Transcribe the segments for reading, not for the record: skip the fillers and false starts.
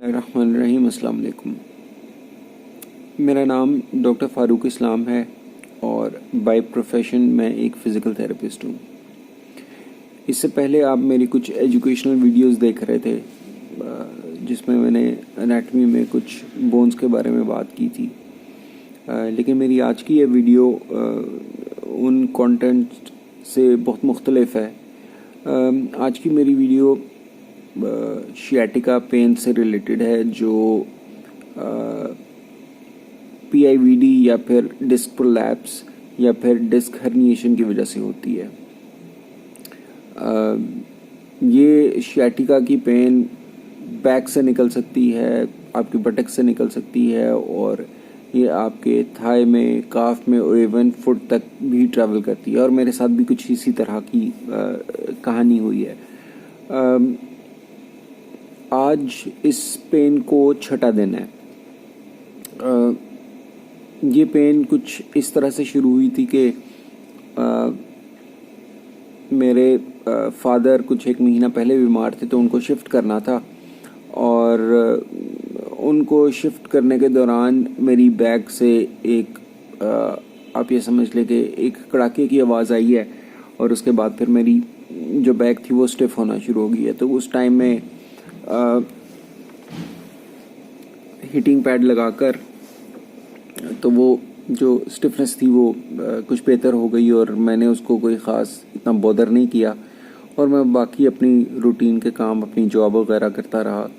रहमानिर्रहीम। अस्सलाम वालेकुम। मेरा नाम डॉक्टर फ़ारूक इस्लाम है और बाय प्रोफेशन मैं एक फ़िज़िकल थेरेपिस्ट हूँ। इससे पहले आप मेरी कुछ एजुकेशनल वीडियोस देख रहे थे जिसमें मैंने एनाटमी में कुछ बोन्स के बारे में बात की थी, लेकिन मेरी आज की ये वीडियो उन कंटेंट से बहुत मुख्तलिफ है। आज की मेरी वीडियो शियाटिका पेन से रिलेटेड है, जो PIVD या फिर डिस्क प्रोलैप्स या फिर डिस्क हर्निएशन की वजह से होती है। ये शियाटिका की पेन बैक से निकल सकती है, आपकी बटक से निकल सकती है और ये आपके थाई में, काफ में और इवन फुट तक भी ट्रैवल करती है। और मेरे साथ भी कुछ इसी तरह की कहानी हुई है। आज इस पेन को छठा दिन है। ये पेन कुछ इस तरह से शुरू हुई थी कि मेरे फादर कुछ एक महीना पहले बीमार थे, तो उनको शिफ्ट करना था और उनको शिफ्ट करने के दौरान मेरी बैग से एक आप ये समझ लें कि एक कड़ाके की आवाज़ आई है और उसके बाद फिर मेरी जो बैग थी वो स्टिफ होना शुरू हो गई है। तो उस टाइम में हीटिंग पैड लगाकर तो वो जो स्टिफनेस थी वो कुछ बेहतर हो गई और मैंने उसको कोई ख़ास इतना बॉदर नहीं किया और मैं बाकी अपनी रूटीन के काम, अपनी जॉब वगैरह करता रहा,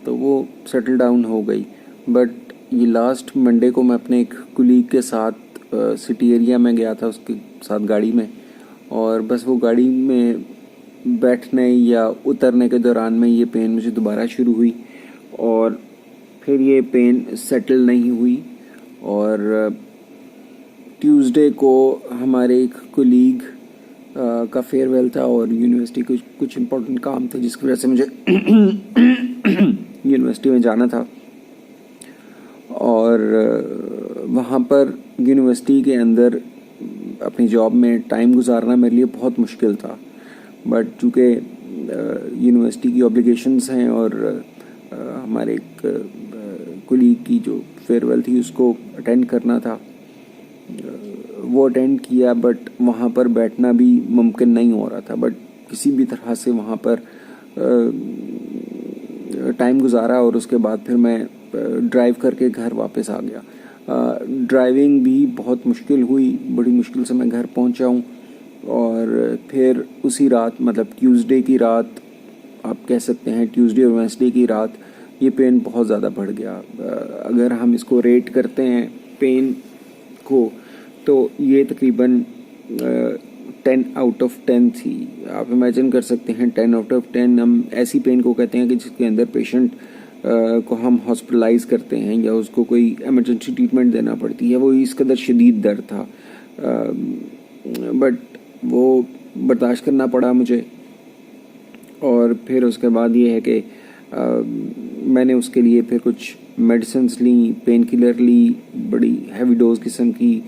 तो वो सेटल डाउन हो गई। बट ये लास्ट मंडे को मैं अपने एक कुलीग के साथ सिटी एरिया में गया था, उसके साथ गाड़ी में, और बस वो गाड़ी में बैठने या उतरने के दौरान में ये पेन मुझे दोबारा शुरू हुई और फिर ये पेन सेटल नहीं हुई। और ट्यूसडे को हमारे एक कोलीग का फेयरवेल था और यूनिवर्सिटी कुछ इम्पोर्टेंट काम थे जिसकी वजह से मुझे यूनिवर्सिटी में जाना था। और वहाँ पर यूनिवर्सिटी के अंदर अपनी जॉब में टाइम गुजारना मेरे लिए बहुत मुश्किल था। बट चूँकि यूनिवर्सिटी की ऑब्लिगेशंस हैं और हमारे एक कोलीग की जो फेयरवेल थी उसको अटेंड करना था, वो अटेंड किया। बट वहाँ पर बैठना भी मुमकिन नहीं हो रहा था। बट किसी भी तरह से वहाँ पर टाइम गुजारा और उसके बाद फिर मैं ड्राइव करके घर वापस आ गया। ड्राइविंग भी बहुत मुश्किल हुई, बड़ी मुश्किल से मैं घर पहुँचा हूँ। और फिर उसी रात, मतलब ट्यूसडे की रात आप कह सकते हैं, ट्यूसडे और वेडनेसडे की रात ये पेन बहुत ज़्यादा बढ़ गया। अगर हम इसको रेट करते हैं पेन को, तो ये तकरीबन 10 आउट ऑफ 10 थी। आप इमेजिन कर सकते हैं 10 आउट ऑफ 10 हम ऐसी पेन को कहते हैं कि जिसके अंदर पेशेंट को हम हॉस्पिटलाइज करते हैं या उसको कोई एमरजेंसी ट्रीटमेंट देना पड़ती है। वो इस कदर शदीद दर्द था, बट वो बर्दाश्त करना पड़ा मुझे। और फिर उसके बाद ये है कि मैंने उसके लिए फिर कुछ मेडिसिन्स ली, पेन किलर ली, बड़ी हैवी डोज किस्म की।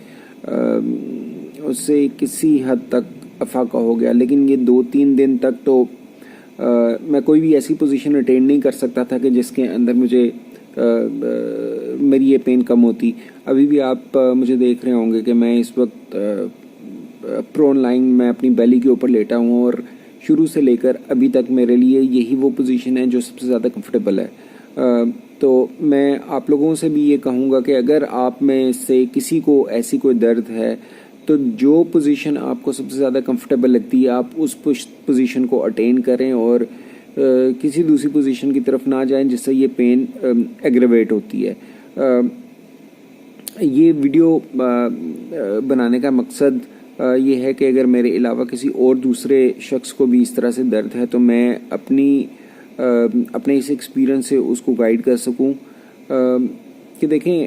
उससे किसी हद तक अफाका हो गया, लेकिन ये 2-3 दिन तक तो मैं कोई भी ऐसी पोजीशन अटेंड नहीं कर सकता था कि जिसके अंदर मुझे मेरी ये पेन कम होती। अभी भी आप मुझे देख रहे होंगे कि मैं इस वक्त प्रोन लाइन में अपनी बेली के ऊपर लेटा हूँ और शुरू से लेकर अभी तक मेरे लिए यही वो पोजीशन है जो सबसे ज़्यादा कंफर्टेबल है। तो मैं आप लोगों से भी ये कहूँगा कि अगर आप में से किसी को ऐसी कोई दर्द है, तो जो पोजीशन आपको सबसे ज़्यादा कंफर्टेबल लगती है आप उस पोजीशन को अटेन करें और किसी दूसरी पोजीशन की तरफ ना जाएं जिससे ये पेन एग्रेवेट होती है। ये वीडियो बनाने का मकसद ये है कि अगर मेरे अलावा किसी और दूसरे शख्स को भी इस तरह से दर्द है तो मैं अपने इस एक्सपीरियंस से उसको गाइड कर सकूं कि देखें,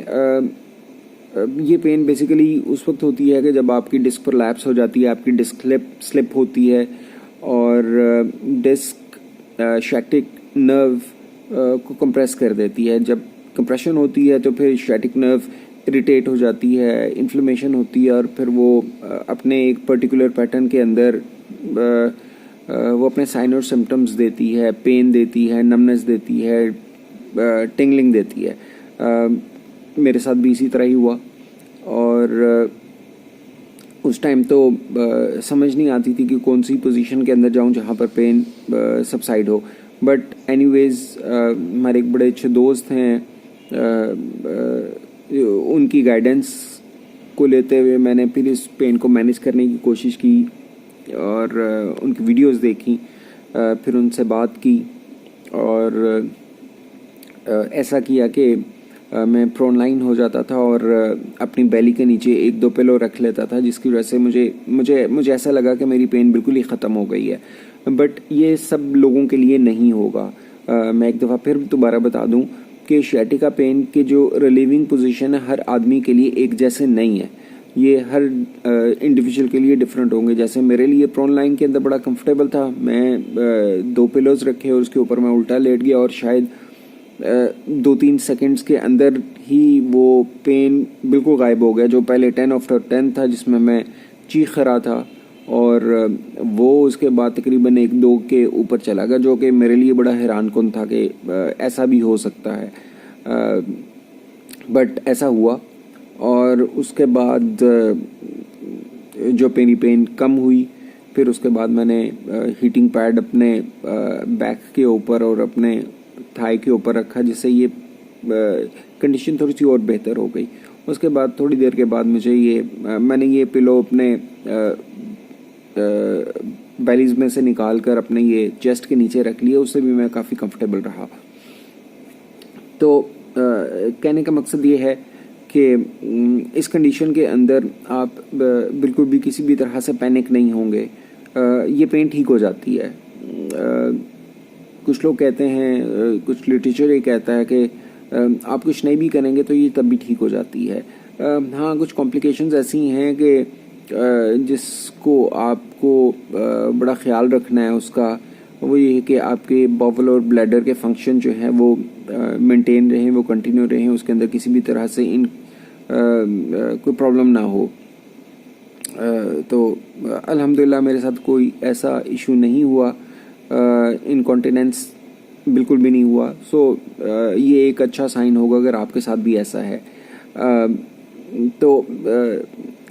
ये पेन बेसिकली उस वक्त होती है कि जब आपकी डिस्क प्रोलैप्स हो जाती है, आपकी डिस्क स्लिप होती है और डिस्क शैटिक नर्व को कंप्रेस कर देती है। जब कंप्रेशन होती है तो फिर शैटिक नर्व इरिटेट हो जाती है, इन्फ्लेमेशन होती है और फिर वो अपने एक पर्टिकुलर पैटर्न के अंदर वो अपने साइन और सिम्टम्स देती है, पेन देती है, नमनेस देती है, टिंगलिंग देती है। मेरे साथ भी इसी तरह ही हुआ और उस टाइम तो समझ नहीं आती थी कि कौन सी पोजीशन के अंदर जाऊं जहां पर पेन सबसाइड हो। बट एनीवेज हमारे एक बड़े अच्छे दोस्त हैं, उनकी गाइडेंस को लेते हुए मैंने फिर इस पेन को मैनेज करने की कोशिश की और उनकी वीडियोस देखी, फिर उनसे बात की और ऐसा किया कि मैं प्रोन लाइन हो जाता था और अपनी बेली के नीचे 1-2 पिलो रख लेता था, जिसकी वजह से मुझे ऐसा लगा कि मेरी पेन बिल्कुल ही ख़त्म हो गई है। बट ये सब लोगों के लिए नहीं होगा। मैं एक दफ़ा फिर दोबारा बता दूं कि sciatica पेन के जो रिलीविंग पोजीशन है हर आदमी के लिए एक जैसे नहीं है। ये हर इंडिविजुअल के लिए डिफरेंट होंगे। जैसे मेरे लिए प्रोन लाइन के अंदर बड़ा कंफर्टेबल था, मैं 2 पिलोज़ रखे और उसके ऊपर मैं उल्टा लेट गया और शायद 2-3 सेकंड्स के अंदर ही वो पेन बिल्कुल गायब हो गया। जो पहले 10/10 था जिसमें मैं चीख रहा था और वो उसके बाद तकरीबन 1-2 के ऊपर चला गया, जो कि मेरे लिए बड़ा हैरान कुन था कि ऐसा भी हो सकता है। बट ऐसा हुआ और उसके बाद जो मेरी पेन कम हुई, फिर उसके बाद मैंने हीटिंग पैड अपने बैक के ऊपर और अपने थाई के ऊपर रखा, जिससे ये कंडीशन थोड़ी सी और बेहतर हो गई। उसके बाद थोड़ी देर के बाद मैंने ये पिलो अपने बेलीज में से निकाल कर अपने ये चेस्ट के नीचे रख लिया, उससे भी मैं काफ़ी कंफर्टेबल रहा। तो कहने का मकसद ये है कि इस कंडीशन के अंदर आप बिल्कुल भी किसी भी तरह से पैनिक नहीं होंगे। ये पेन ठीक हो जाती है। कुछ लोग कहते हैं, कुछ लिटरेचर ये कहता है कि आप कुछ नहीं भी करेंगे तो ये तब भी ठीक हो जाती है। हाँ, कुछ कॉम्प्लिकेशंस ऐसी हैं कि जिसको आपको बड़ा ख्याल रखना है उसका, वो ये है कि आपके बाउल और ब्लैडर के फंक्शन जो हैं वो मेंटेन रहें, वो कंटिन्यू रहें, उसके अंदर किसी भी तरह से कोई प्रॉब्लम ना हो। तो अल्हम्दुलिल्लाह मेरे साथ कोई ऐसा इशू नहीं हुआ, इनकॉन्टिनेंस बिल्कुल भी नहीं हुआ। सो ये एक अच्छा साइन होगा अगर आपके साथ भी ऐसा है। तो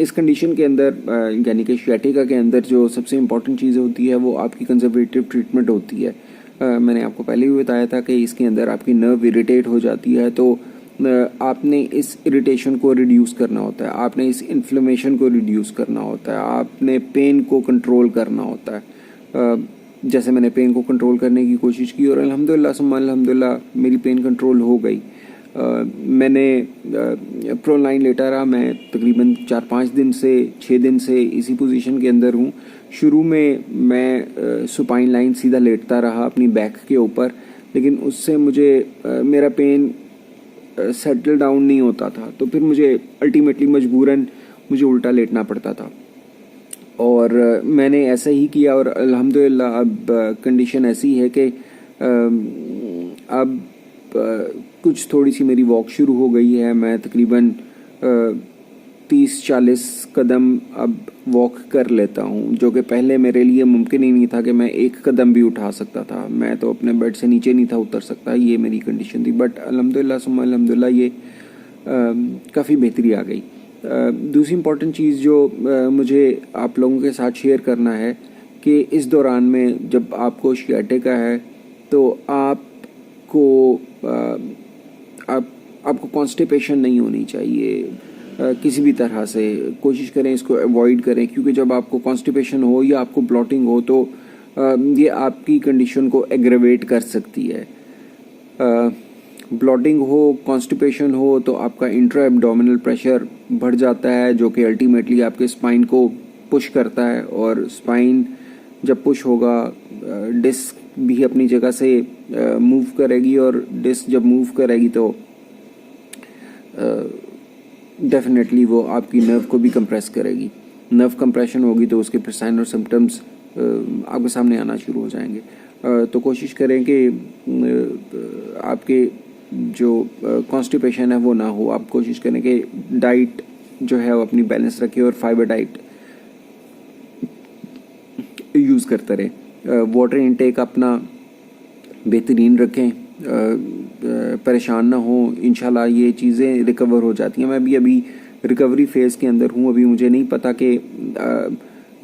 इस कंडीशन के अंदर यानी कि sciatica के अंदर जो सबसे इम्पॉर्टेंट चीज़ होती है वो आपकी कंजर्वेटिव ट्रीटमेंट होती है। मैंने आपको पहले भी बताया था कि इसके अंदर आपकी नर्व इरिटेट हो जाती है, तो आपने इस इरिटेशन को रिड्यूस करना होता है, आपने इस इन्फ्लेमेशन को रिड्यूस करना होता है, आपने पेन को कंट्रोल करना होता है। जैसे मैंने पेन को कंट्रोल करने की कोशिश की और अल्हम्दुलिल्लाह सुम्मा अल्हम्दुलिल्लाह मेरी पेन कंट्रोल हो गई। मैंने प्रोन लाइन लेटा रहा, मैं तकरीबन 4-5 दिन से 6 दिन से इसी पोजीशन के अंदर हूँ। शुरू में मैं सुपाइन लाइन सीधा लेटता रहा अपनी बैक के ऊपर, लेकिन उससे मेरा पेन सेटल डाउन नहीं होता था, तो फिर मुझे अल्टीमेटली मजबूरन मुझे उल्टा लेटना पड़ता था और मैंने ऐसा ही किया और अल्हम्दुलिल्लाह अब कंडीशन ऐसी है कि अब कुछ थोड़ी सी मेरी वॉक शुरू हो गई है। मैं तकरीबन 30-40 कदम अब वॉक कर लेता हूँ, जो कि पहले मेरे लिए मुमकिन ही नहीं था कि मैं 1 कदम भी उठा सकता था। मैं तो अपने बेड से नीचे नहीं था उतर सकता, ये मेरी कंडीशन थी। बट अल्हम्दुलिल्लाह सुम्मा अल्हम्दुलिल्लाह ये काफ़ी बेहतरी आ गई। दूसरी इम्पॉर्टेंट चीज़ जो मुझे आप लोगों के साथ शेयर करना है कि इस दौरान में जब आपको sciatica है तो आपको कॉन्स्टिपेशन नहीं होनी चाहिए। किसी भी तरह से कोशिश करें इसको अवॉइड करें, क्योंकि जब आपको कॉन्स्टिपेशन हो या आपको ब्लॉटिंग हो तो ये आपकी कंडीशन को एग्रेवेट कर सकती है। ब्लॉटिंग हो, कॉन्स्टिपेशन हो तो आपका इंट्रा एब्डोमिनल प्रेशर बढ़ जाता है, जो कि अल्टीमेटली आपके स्पाइन को पुश करता है और स्पाइन जब पुश होगा डिस्क भी अपनी जगह से मूव करेगी और डिस्क जब मूव करेगी तो डेफिनेटली वो आपकी नर्व को भी कंप्रेस करेगी। नर्व कंप्रेशन होगी तो उसके फिर साइन और सिम्टम्स आपके सामने आना शुरू हो जाएंगे। तो कोशिश करें कि आपके जो कॉन्स्टिपेशन है वो ना हो। आप कोशिश करें कि डाइट जो है वो अपनी बैलेंस रखें और फाइबर डाइट यूज़ करते रहें। वाटर इनटेक अपना बेहतरीन रखें। परेशान ना हो, इंशाल्लाह ये चीज़ें रिकवर हो जाती हैं। मैं भी अभी रिकवरी फेज़ के अंदर हूँ। अभी मुझे नहीं पता कि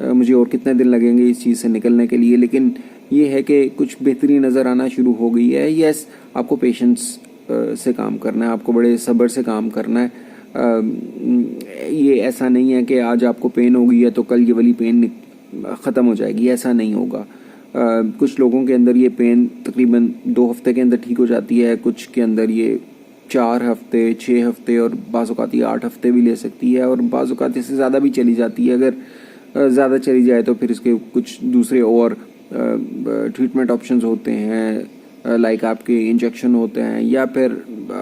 मुझे और कितने दिन लगेंगे इस चीज़ से निकलने के लिए, लेकिन ये है कि कुछ बेहतरी नज़र आना शुरू हो गई है। यस, आपको पेशेंस से काम करना है, आपको बड़े सब्र से काम करना है। ये ऐसा नहीं है कि आज आपको पेन हो गई है तो कल ये वाली पेन ख़त्म हो जाएगी, ऐसा नहीं होगा। कुछ लोगों के अंदर ये पेन तकरीबन 2 हफ्ते के अंदर ठीक हो जाती है, कुछ के अंदर ये 4 हफ्ते, 6 हफ्ते और बाज़ औक़ात ये 8 हफ्ते भी ले सकती है, और बाज़ औक़ात इससे ज़्यादा भी चली जाती है। अगर ज़्यादा चली जाए तो फिर इसके कुछ दूसरे और ट्रीटमेंट ऑप्शंस होते हैं, लाइक आपके इंजेक्शन होते हैं, या फिर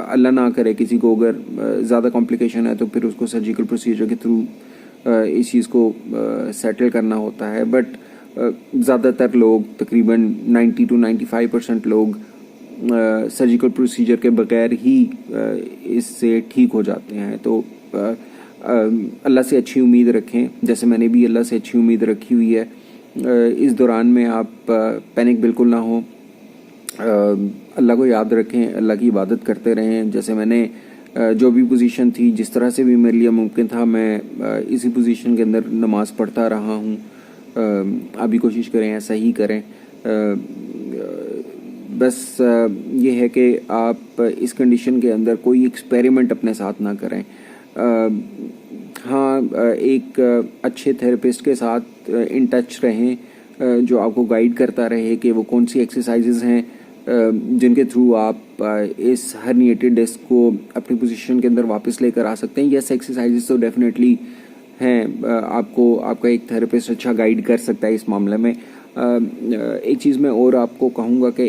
अल्लाह ना करे किसी को अगर ज़्यादा कॉम्प्लिकेशन है तो फिर उसको सर्जिकल प्रोसीजर के थ्रू इस चीज़ को सेटल करना होता है। बट ज़्यादातर लोग, तकरीबन 90 to 95% लोग सर्जिकल प्रोसीजर के बगैर ही इससे ठीक हो जाते हैं। तो अल्लाह से अच्छी उम्मीद रखें, जैसे मैंने भी अल्लाह से अच्छी उम्मीद रखी हुई है। इस दौरान में आप पैनिक बिल्कुल ना हो, अल्लाह को याद रखें, अल्लाह की इबादत करते रहें। जैसे मैंने जो भी पोजीशन थी, जिस तरह से भी मेरे लिए मुमकिन था, मैं इसी पोजीशन के अंदर नमाज़ पढ़ता रहा हूँ। आप भी कोशिश करें ऐसा ही करें। बस ये है कि आप इस कंडीशन के अंदर कोई एक्सपेरिमेंट अपने साथ ना करें। हाँ, एक अच्छे थेरेपिस्ट के साथ इन टच रहें जो आपको गाइड करता रहे कि वो कौन सी एक्सरसाइजेज़ हैं जिनके थ्रू आप इस हर्निएटेड डिस्क को अपनी पोजीशन के अंदर वापस लेकर आ सकते हैं। यस, एक्सरसाइजेज तो डेफिनेटली हैं, आपको आपका एक थेरेपिस्ट अच्छा गाइड कर सकता है इस मामले में। एक चीज़ मैं और आपको कहूँगा कि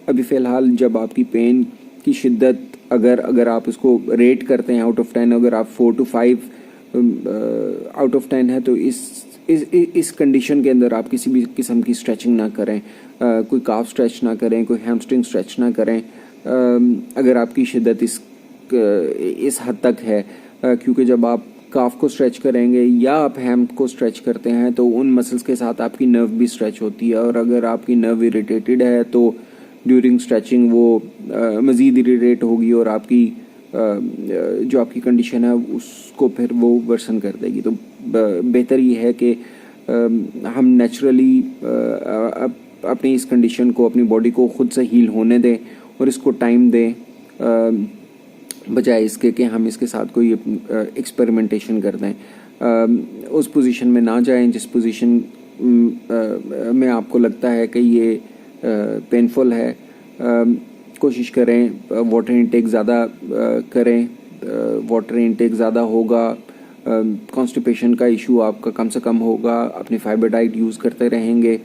अभी फ़िलहाल जब आपकी पेन की शिद्दत अगर आप उसको रेट करते हैं आउट ऑफ 10, अगर आप 4 to 5 आउट ऑफ 10 है, तो इस कंडीशन के अंदर आप किसी भी किस्म की स्ट्रेचिंग ना करें, कोई काफ स्ट्रेच ना करें, कोई हैमस्ट्रिंग स्ट्रेच ना करें अगर आपकी शिद्दत इस हद तक है। क्योंकि जब आप काफ को स्ट्रेच करेंगे या आप हैम को स्ट्रेच करते हैं तो उन मसल्स के साथ आपकी नर्व भी स्ट्रेच होती है, और अगर आपकी नर्व इरिटेटेड है तो ड्यूरिंग स्ट्रेचिंग वो मज़ीद इरिटेट होगी और आपकी जो आपकी कंडीशन है उसको फिर वो वर्सन कर देगी। तो बेहतर ये है कि हम नेचुरली अपनी इस कंडीशन को, अपनी बॉडी को खुद से हील होने दें और इसको टाइम दें, बजाय इसके कि हम इसके साथ कोई एक्सपेरिमेंटेशन कर दें। उस पोजीशन में ना जाएं जिस पोजीशन में आपको लगता है कि ये पेनफुल है। कोशिश करें वाटर इनटेक ज़्यादा करें, वाटर इनटेक ज़्यादा होगा, कॉन्स्टिपेशन का इशू आपका कम से कम होगा, अपनी फाइबर डाइट यूज़ करते रहेंगे,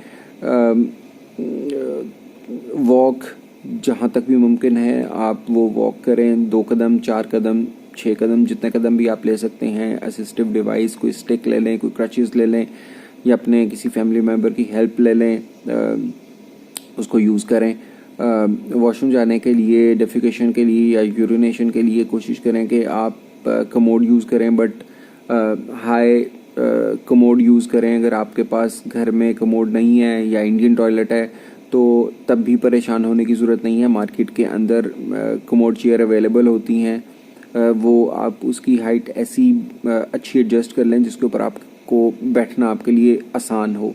वॉक जहाँ तक भी मुमकिन है आप वो वॉक करें, 2 कदम, 4 कदम, 6 कदम, जितने कदम भी आप ले सकते हैं। असिस्टिव डिवाइस, कोई स्टिक ले लें, कोई क्रचेस ले लें, या अपने किसी फैमिली मेम्बर की हेल्प ले लें, उसको यूज़ करें। वॉशरूम जाने के लिए, डेफिकेशन के लिए या यूरिनेशन के लिए कोशिश करें कि आप कमोड यूज़ करें, बट हाई कमोड यूज़ करें। अगर आपके पास घर में कमोड नहीं है या इंडियन टॉयलेट है तो तब भी परेशान होने की ज़रूरत नहीं है। मार्केट के अंदर कमोड चेयर अवेलेबल होती हैं, वो आप उसकी हाइट ऐसी अच्छी एडजस्ट कर लें जिसके ऊपर आपको बैठना आपके लिए आसान हो।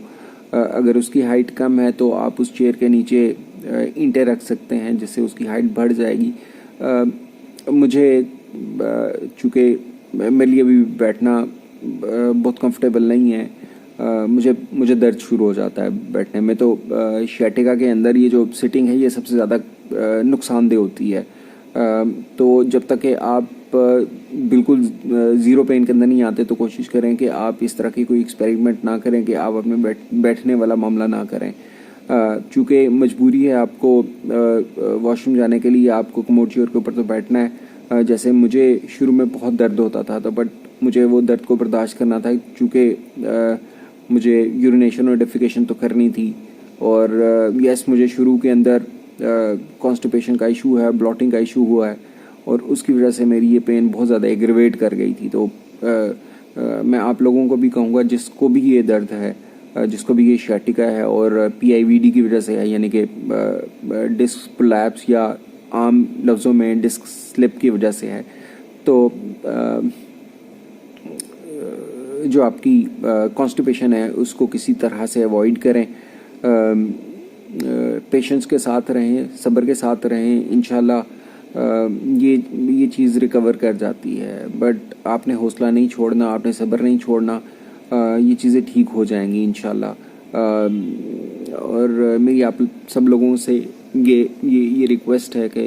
अगर उसकी हाइट कम है तो आप उस चेयर के नीचे ईंटें रख सकते हैं जिससे उसकी हाइट बढ़ जाएगी। मुझे चूँकि मेरे लिए भी बैठना बहुत कंफर्टेबल नहीं है, मुझे दर्द शुरू हो जाता है बैठने में, तो शैटिका के अंदर ये जो सिटिंग है ये सबसे ज़्यादा नुकसानदेह होती है। तो जब तक कि आप बिल्कुल ज़ीरो पेन के अंदर नहीं आते तो कोशिश करें कि आप इस तरह की कोई एक्सपेरिमेंट ना करें कि आप अपने बैठने वाला मामला ना करें। चूँकि मजबूरी है आपको वॉशरूम जाने के लिए, आपको कमोड चेयर के ऊपर तो बैठना है। जैसे मुझे शुरू में बहुत दर्द होता था, तो बट मुझे वो दर्द को बर्दाश्त करना था, चूँकि मुझे यूरिनेशन और डेफिकेशन तो करनी थी, और यस मुझे शुरू के अंदर कॉन्स्टिपेशन का इशू है, ब्लॉटिंग का इशू हुआ है, और उसकी वजह से मेरी ये पेन बहुत ज़्यादा एग्रवेट कर गई थी। तो मैं आप लोगों को भी कहूँगा जिसको भी ये दर्द है, जिसको भी ये शैटिका है और PIVD की वजह से है, यानी कि डिस्क प्रोलैप्स या आम लफ्ज़ों में डिस्क स्लिप की वजह से है। तो जो आपकी कॉन्स्टिपेशन है उसको किसी तरह से अवॉइड करें, पेशेंस के साथ रहें, सब्र के साथ रहें, इंशाल्लाह ये चीज़ रिकवर कर जाती है। बट आपने हौसला नहीं छोड़ना, आपने सब्र नहीं छोड़ना, ये चीज़ें ठीक हो जाएंगी इंशाल्लाह। और मेरी आप सब लोगों से ये रिक्वेस्ट है कि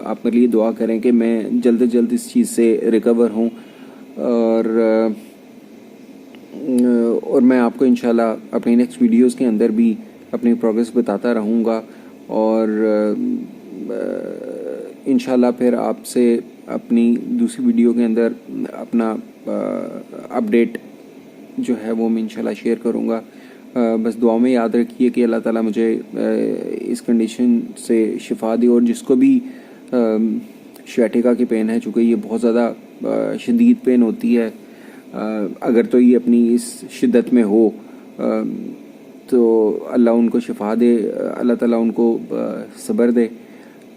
आप मेरे लिए दुआ करें कि मैं जल्द से जल्द इस चीज़ से रिकवर हूँ, और मैं आपको इंशाल्लाह अपनी नेक्स्ट वीडियोस के अंदर भी अपनी प्रोग्रेस बताता रहूँगा। और इंशाल्लाह फिर आपसे अपनी दूसरी वीडियो के अंदर अपना अपडेट जो है वो मैं इंशाल्लाह शेयर करूँगा। बस दुआ में याद रखिए कि अल्लाह ताला मुझे इस कंडीशन से शिफा दे, और जिसको भी शियाटिका की पेन है, चूँकि ये बहुत ज़्यादा शदीद पेन होती है, अगर तो ये अपनी इस शिद्दत में हो तो अल्लाह उनको शिफा दे, अल्लाह ताला उनको सब्र दे।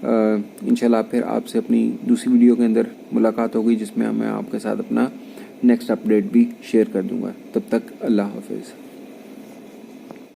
इंशाल्लाह फिर आपसे अपनी दूसरी वीडियो के अंदर मुलाकात होगी, जिसमें मैं आपके साथ अपना नेक्स्ट अपडेट भी शेयर कर दूँगा। तब तक अल्लाह हाफिज़।